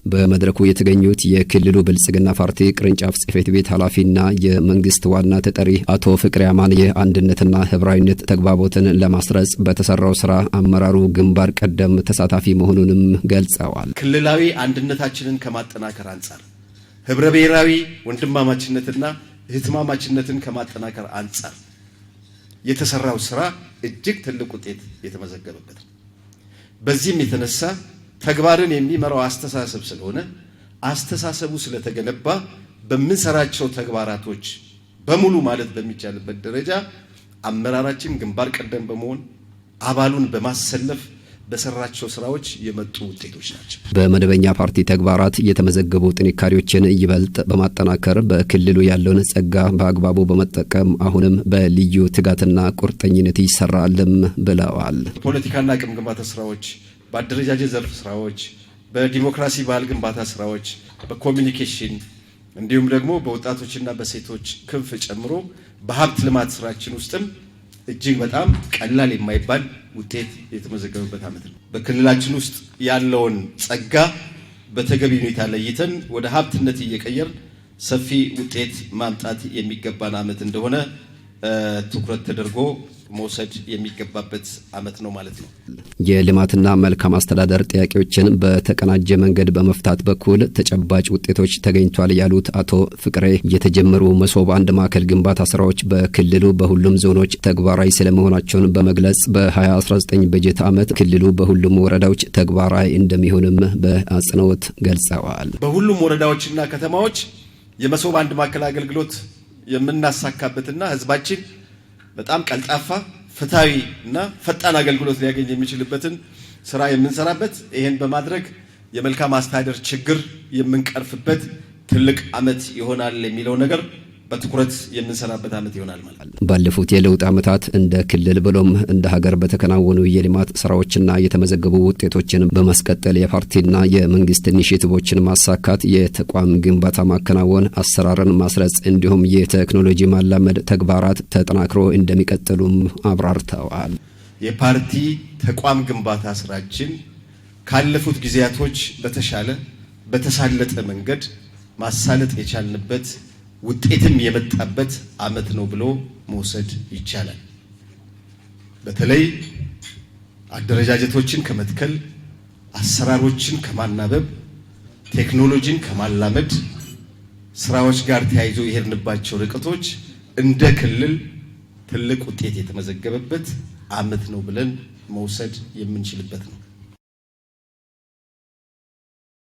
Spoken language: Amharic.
በመድረኩ የተገኙት የክልሉ ብልጽግና ፓርቲ ቅርንጫፍ ጽሕፈት ቤት ኃላፊና የመንግስት ዋና ተጠሪ አቶ ፍቅሬ አማን የአንድነትና ህብራዊነት ተግባቦትን ለማስረጽ በተሰራው ስራ አመራሩ ግንባር ቀደም ተሳታፊ መሆኑንም ገልጸዋል። ክልላዊ አንድነታችንን ከማጠናከር አንጻር ህብረ ብሔራዊ ወንድማማችነትና እህትማማችነትን ከማጠናከር አንጻር የተሰራው ስራ እጅግ ትልቅ ውጤት የተመዘገበበት ነው። በዚህም የተነሳ ተግባርን የሚመራው አስተሳሰብ ስለሆነ አስተሳሰቡ ስለተገነባ በምንሰራቸው ተግባራቶች በሙሉ ማለት በሚቻልበት ደረጃ አመራራችን ግንባር ቀደም በመሆን አባሉን በማሰለፍ በሰራቸው ስራዎች የመጡ ውጤቶች ናቸው። በመደበኛ ፓርቲ ተግባራት የተመዘገቡ ጥንካሬዎችን ይበልጥ በማጠናከር በክልሉ ያለውን ጸጋ በአግባቡ በመጠቀም አሁንም በልዩ ትጋትና ቁርጠኝነት ይሰራልም ብለዋል። ፖለቲካና አቅም ግንባታ ስራዎች፣ በአደረጃጀት ዘርፍ ስራዎች፣ በዲሞክራሲ ባህል ግንባታ ስራዎች፣ በኮሚኒኬሽን እንዲሁም ደግሞ በወጣቶችና በሴቶች ክንፍ ጨምሮ በሀብት ልማት ስራችን ውስጥም እጅግ በጣም ቀላል የማይባል ውጤት የተመዘገበበት ዓመት ነው። በክልላችን ውስጥ ያለውን ጸጋ በተገቢ ሁኔታ ለይተን ወደ ሀብትነት እየቀየር ሰፊ ውጤት ማምጣት የሚገባን ዓመት እንደሆነ ትኩረት ተደርጎ መውሰድ የሚገባበት ዓመት ነው ማለት ነው። የልማትና መልካም አስተዳደር ጥያቄዎችን በተቀናጀ መንገድ በመፍታት በኩል ተጨባጭ ውጤቶች ተገኝቷል ያሉት አቶ ፍቅሬ የተጀመሩ መሶብ አንድ ማዕከል ግንባታ ስራዎች በክልሉ በሁሉም ዞኖች ተግባራዊ ስለመሆናቸውን በመግለጽ በ2019 በጀት ዓመት ክልሉ በሁሉም ወረዳዎች ተግባራዊ እንደሚሆንም በአጽንኦት ገልጸዋል። በሁሉም ወረዳዎችና ከተማዎች የመሶብ አንድ ማዕከል አገልግሎት የምናሳካበትና ህዝባችን በጣም ቀልጣፋ ፍትሃዊ እና ፈጣን አገልግሎት ሊያገኝ የሚችልበትን ስራ የምንሰራበት ይሄን በማድረግ የመልካም አስተዳደር ችግር የምንቀርፍበት ትልቅ ዓመት ይሆናል የሚለው ነገር በትኩረት የምንሰራበት ዓመት ይሆናል ማለት ነው። ባለፉት የለውጥ ዓመታት እንደ ክልል ብሎም እንደ ሀገር በተከናወኑ የልማት ስራዎችና የተመዘገቡ ውጤቶችን በማስቀጠል የፓርቲና የመንግስት ኢኒሼቲቮችን ማሳካት፣ የተቋም ግንባታ ማከናወን፣ አሰራርን ማስረጽ እንዲሁም የቴክኖሎጂ ማላመድ ተግባራት ተጠናክሮ እንደሚቀጥሉም አብራርተዋል። የፓርቲ ተቋም ግንባታ ስራችን ካለፉት ጊዜያቶች በተሻለ በተሳለጠ መንገድ ማሳለጥ የቻልንበት ውጤትም የመጣበት ዓመት ነው ብሎ መውሰድ ይቻላል። በተለይ አደረጃጀቶችን ከመትከል፣ አሰራሮችን ከማናበብ፣ ቴክኖሎጂን ከማላመድ ስራዎች ጋር ተያይዞ የሄድንባቸው ርቀቶች እንደ ክልል ትልቅ ውጤት የተመዘገበበት ዓመት ነው ብለን መውሰድ የምንችልበት ነው።